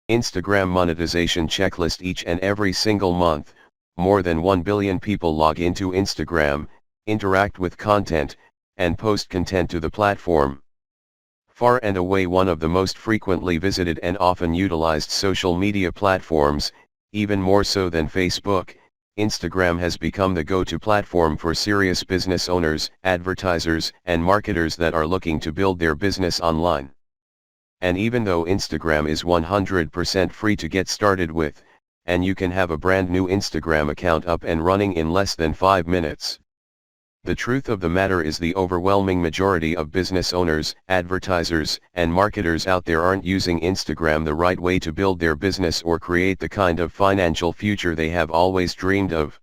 Instagram monetization checklist. Each and every single month, more than 1 billion people log into Instagram, interact with content, and post content to the platform. Far and away one of the most frequently visited and often utilized social media platforms, even more so than Facebook, Instagram has become the go-to platform for serious business owners, advertisers, and marketers that are looking to build their business online. And even though Instagram is 100% free to get started with, and you can have a brand new Instagram account up and running in less than 5 minutes. The truth of the matter is the overwhelming majority of business owners, advertisers, and marketers out there aren't using Instagram the right way to build their business or create the kind of financial future they have always dreamed of.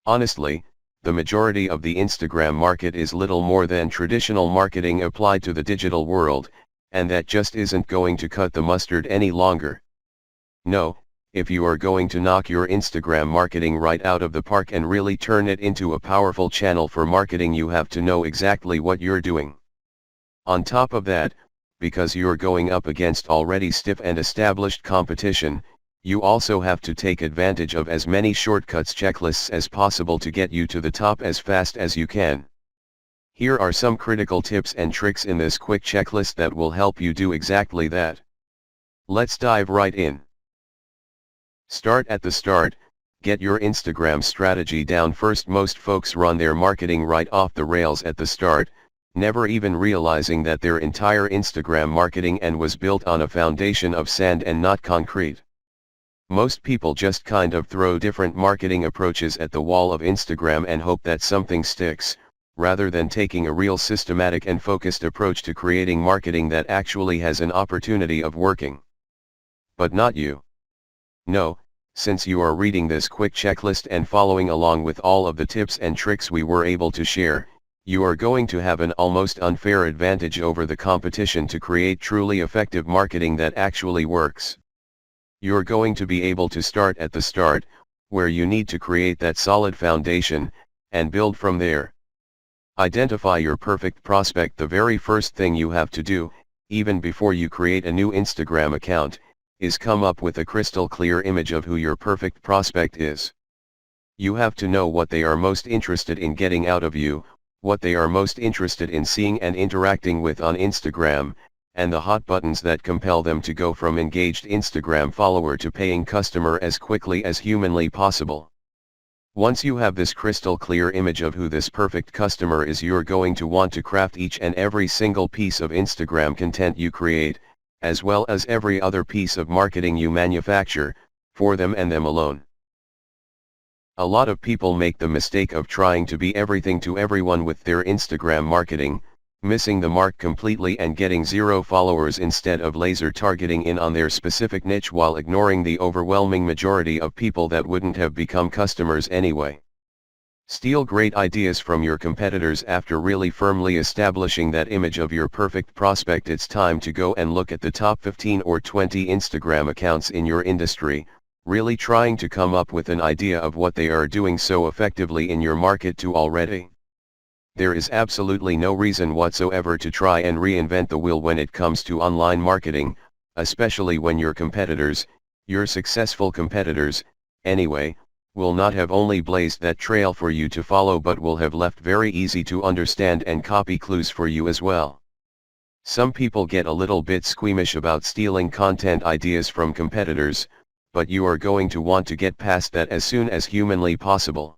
Honestly, the majority of the Instagram market is little more than traditional marketing applied to the digital world, and that just isn't going to cut the mustard any longer. No. If you are going to knock your Instagram marketing right out of the park and really turn it into a powerful channel for marketing, you have to know exactly what you're doing. On top of that, because you're going up against already stiff and established competition, you also have to take advantage of as many shortcuts checklists as possible to get you to the top as fast as you can. Here are some critical tips and tricks in this quick checklist that will help you do exactly that. Let's dive right in. Start at the start, get your Instagram strategy down first. Most folks run their marketing right off the rails at the start, never even realizing that their entire Instagram marketing was built on a foundation of sand and not concrete. Most people just kind of throw different marketing approaches at the wall of Instagram and hope that something sticks, rather than taking a real systematic and focused approach to creating marketing that actually has an opportunity of working. But not you. No, since you are reading this quick checklist and following along with all of the tips and tricks we were able to share, you are going to have an almost unfair advantage over the competition to create truly effective marketing that actually works. You're going to be able to start at the start, where you need to create that solid foundation, and build from there. Identify your perfect prospect. The very first thing you have to do, even before you create a new Instagram account, is come up with a crystal clear image of who your perfect prospect is. You have to know what they are most interested in getting out of you, what they are most interested in seeing and interacting with on Instagram, and the hot buttons that compel them to go from engaged Instagram follower to paying customer as quickly as humanly possible. Once you have this crystal clear image of who this perfect customer is, you're going to want to craft each and every single piece of Instagram content you create, as well as every other piece of marketing you manufacture, for them and them alone. A lot of people make the mistake of trying to be everything to everyone with their Instagram marketing, missing the mark completely and getting zero followers instead of laser targeting in on their specific niche while ignoring the overwhelming majority of people that wouldn't have become customers anyway. Steal great ideas from your competitors. After really firmly establishing that image of your perfect prospect, it's time to go and look at the top 15 or 20 Instagram accounts in your industry, really trying to come up with an idea of what they are doing so effectively in your market too already. There is absolutely no reason whatsoever to try and reinvent the wheel when it comes to online marketing, especially when your competitors, your successful competitors, anyway, will not have only blazed that trail for you to follow but will have left very easy to understand and copy clues for you as well. Some people get a little bit squeamish about stealing content ideas from competitors, but you are going to want to get past that as soon as humanly possible.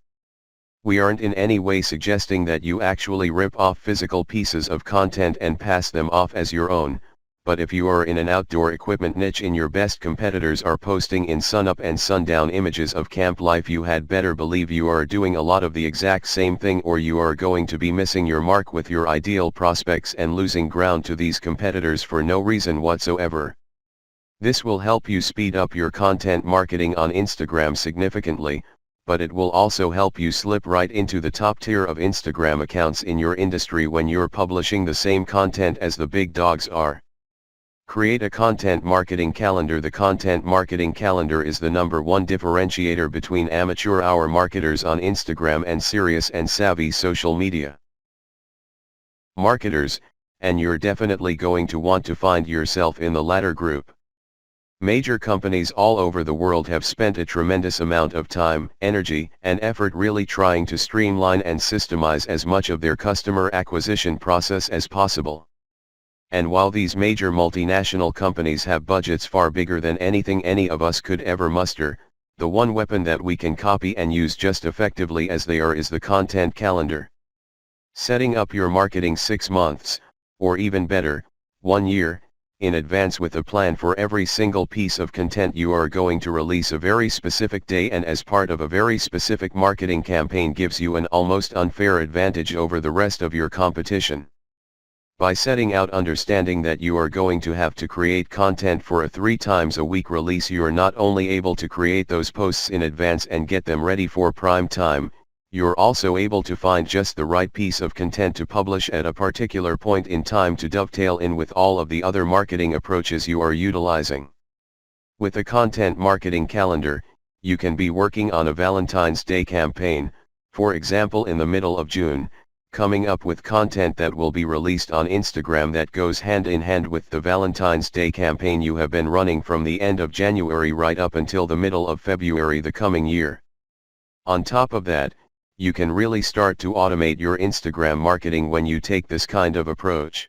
We aren't in any way suggesting that you actually rip off physical pieces of content and pass them off as your own, but if you are in an outdoor equipment niche and your best competitors are posting in sunup and sundown images of camp life, you had better believe you are doing a lot of the exact same thing, or you are going to be missing your mark with your ideal prospects and losing ground to these competitors for no reason whatsoever. This will help you speed up your content marketing on Instagram significantly, but it will also help you slip right into the top tier of Instagram accounts in your industry when you're publishing the same content as the big dogs are. Create a content marketing calendar. The content marketing calendar is the #1 differentiator between amateur hour marketers on Instagram and serious and savvy social media marketers, and you're definitely going to want to find yourself in the latter group. Major companies all over the world have spent a tremendous amount of time, energy, and effort really trying to streamline and systemize as much of their customer acquisition process as possible. And while these major multinational companies have budgets far bigger than anything any of us could ever muster, the one weapon that we can copy and use just effectively as they are is the content calendar. Setting up your marketing 6 months, or even better, 1 year, in advance with a plan for every single piece of content you are going to release a very specific day and as part of a very specific marketing campaign gives you an almost unfair advantage over the rest of your competition. By setting out understanding that you are going to have to create content for a 3 times a week release, you are not only able to create those posts in advance and get them ready for prime time, you're also able to find just the right piece of content to publish at a particular point in time to dovetail in with all of the other marketing approaches you are utilizing. With a content marketing calendar, you can be working on a Valentine's Day campaign, for example in the middle of June, coming up with content that will be released on Instagram that goes hand in hand with the Valentine's Day campaign you have been running from the end of January right up until the middle of February the coming year. On top of that, you can really start to automate your Instagram marketing when you take this kind of approach.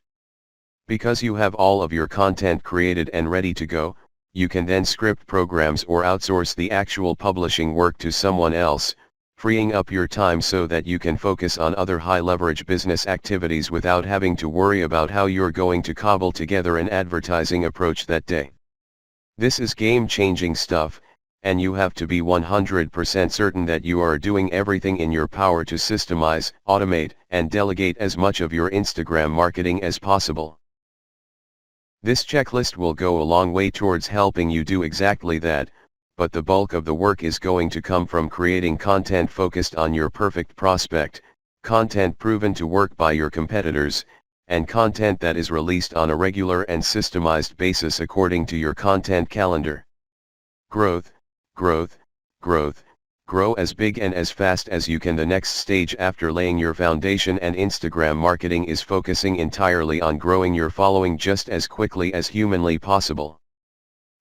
Because you have all of your content created and ready to go, you can then script programs or outsource the actual publishing work to someone else, freeing up your time so that you can focus on other high-leverage business activities without having to worry about how you're going to cobble together an advertising approach that day. This is game-changing stuff, and you have to be 100% certain that you are doing everything in your power to systemize, automate, and delegate as much of your Instagram marketing as possible. This checklist will go a long way towards helping you do exactly that, but the bulk of the work is going to come from creating content focused on your perfect prospect, content proven to work by your competitors, and content that is released on a regular and systemized basis according to your content calendar. Growth, growth, growth, grow as big and as fast as you can. The next stage after laying your foundation and Instagram marketing is focusing entirely on growing your following just as quickly as humanly possible.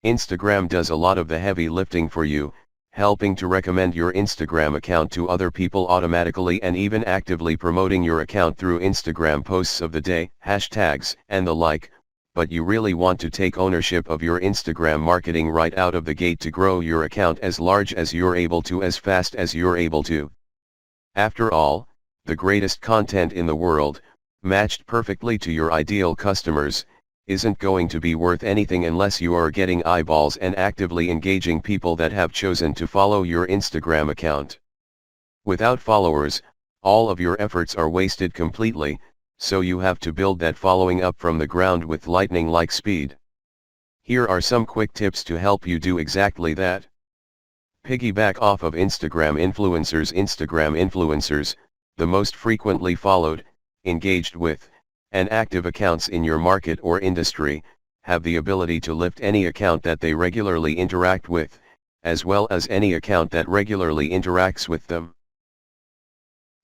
Instagram does a lot of the heavy lifting for you, helping to recommend your Instagram account to other people automatically and even actively promoting your account through Instagram posts of the day, hashtags, and the like, but you really want to take ownership of your Instagram marketing right out of the gate to grow your account as large as you're able to, as fast as you're able to. After all, the greatest content in the world, matched perfectly to your ideal customers, isn't going to be worth anything unless you are getting eyeballs and actively engaging people that have chosen to follow your Instagram account. Without followers, all of your efforts are wasted completely, so you have to build that following up from the ground with lightning-like speed. Here are some quick tips to help you do exactly that. Piggyback off of Instagram influencers. Instagram influencers, the most frequently followed, engaged with, and active accounts in your market or industry, have the ability to lift any account that they regularly interact with, as well as any account that regularly interacts with them.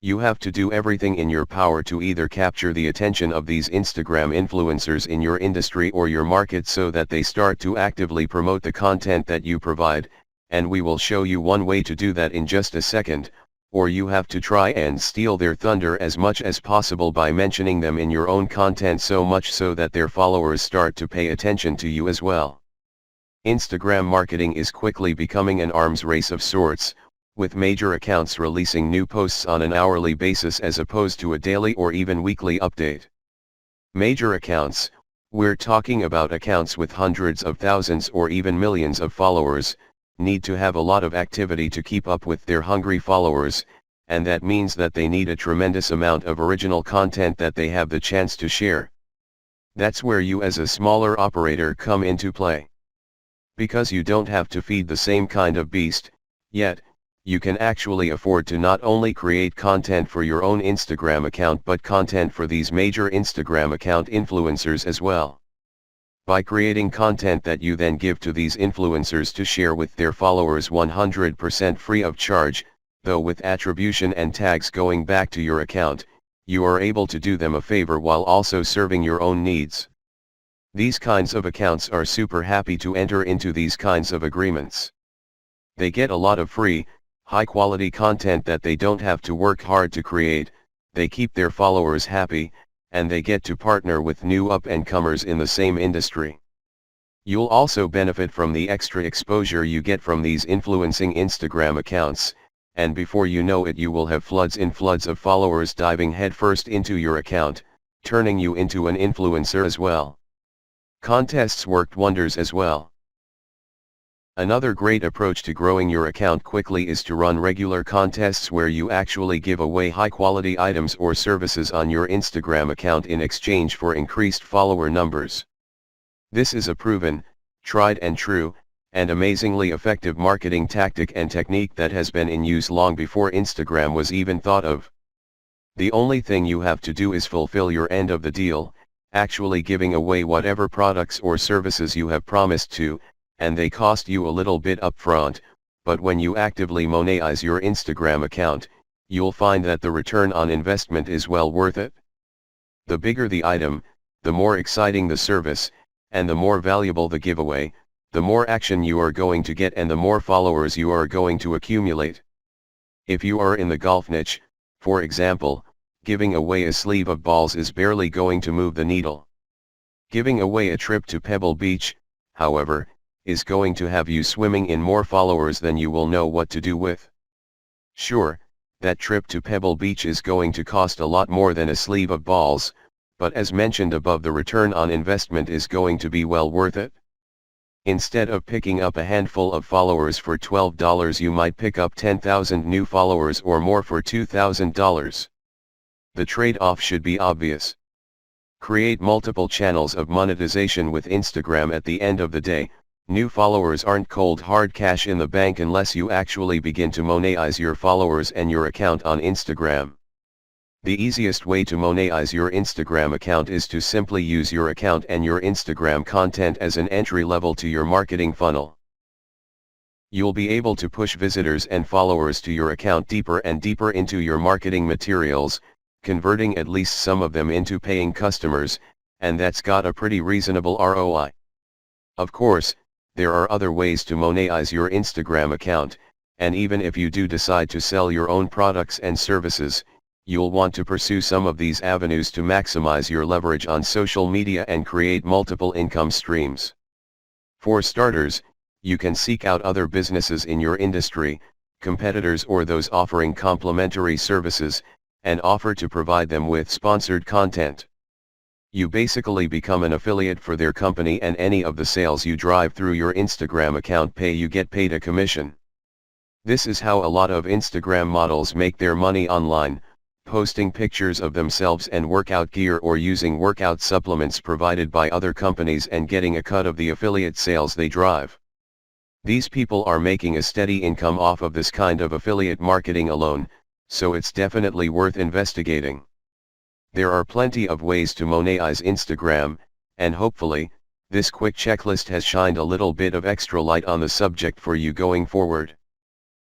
You have to do everything in your power to either capture the attention of these Instagram influencers in your industry or your market so that they start to actively promote the content that you provide, and we will show you one way to do that in just a second, or you have to try and steal their thunder as much as possible by mentioning them in your own content so much so that their followers start to pay attention to you as well. Instagram marketing is quickly becoming an arms race of sorts, with major accounts releasing new posts on an hourly basis as opposed to a daily or even weekly update. Major accounts, we're talking about accounts with hundreds of thousands or even millions of followers, need to have a lot of activity to keep up with their hungry followers, and that means that they need a tremendous amount of original content that they have the chance to share. That's where you as a smaller operator come into play. Because you don't have to feed the same kind of beast, yet, you can actually afford to not only create content for your own Instagram account but content for these major Instagram account influencers as well. By creating content that you then give to these influencers to share with their followers 100% free of charge, though with attribution and tags going back to your account, you are able to do them a favor while also serving your own needs. These kinds of accounts are super happy to enter into these kinds of agreements. They get a lot of free, high-quality content that they don't have to work hard to create, they keep their followers happy, and they get to partner with new up-and-comers in the same industry. You'll also benefit from the extra exposure you get from these influencing Instagram accounts, and before you know it you will have floods of followers diving headfirst into your account, turning you into an influencer as well. Contests worked wonders as well. Another great approach to growing your account quickly is to run regular contests where you actually give away high-quality items or services on your Instagram account in exchange for increased follower numbers. This is a proven, tried and true, and amazingly effective marketing tactic and technique that has been in use long before Instagram was even thought of. The only thing you have to do is fulfill your end of the deal, actually giving away whatever products or services you have promised to, and they cost you a little bit upfront, but when you actively monetize your Instagram account, you'll find that the return on investment is well worth it. The bigger the item, the more exciting the service, and the more valuable the giveaway, the more action you are going to get and the more followers you are going to accumulate. If you are in the golf niche, for example, giving away a sleeve of balls is barely going to move the needle. Giving away a trip to Pebble Beach, however, is going to have you swimming in more followers than you will know what to do with. Sure, that trip to Pebble Beach is going to cost a lot more than a sleeve of balls, but as mentioned above, the return on investment is going to be well worth it. Instead of picking up a handful of followers for $12, you might pick up 10,000 new followers or more for $2,000. The trade-off should be obvious. Create multiple channels of monetization with Instagram. At the end of the day, new followers aren't cold hard cash in the bank unless you actually begin to monetize your followers and your account on Instagram. The easiest way to monetize your Instagram account is to simply use your account and your Instagram content as an entry level to your marketing funnel. You'll be able to push visitors and followers to your account deeper and deeper into your marketing materials, converting at least some of them into paying customers, and that's got a pretty reasonable ROI. Of course, there are other ways to monetize your Instagram account, and even if you do decide to sell your own products and services, you'll want to pursue some of these avenues to maximize your leverage on social media and create multiple income streams. For starters, you can seek out other businesses in your industry, competitors or those offering complementary services, and offer to provide them with sponsored content. You basically become an affiliate for their company, and any of the sales you drive through your Instagram account you get paid a commission. This is how a lot of Instagram models make their money online, posting pictures of themselves and workout gear or using workout supplements provided by other companies and getting a cut of the affiliate sales they drive. These people are making a steady income off of this kind of affiliate marketing alone, so it's definitely worth investigating. There are plenty of ways to monetize Instagram, and hopefully, this quick checklist has shined a little bit of extra light on the subject for you going forward.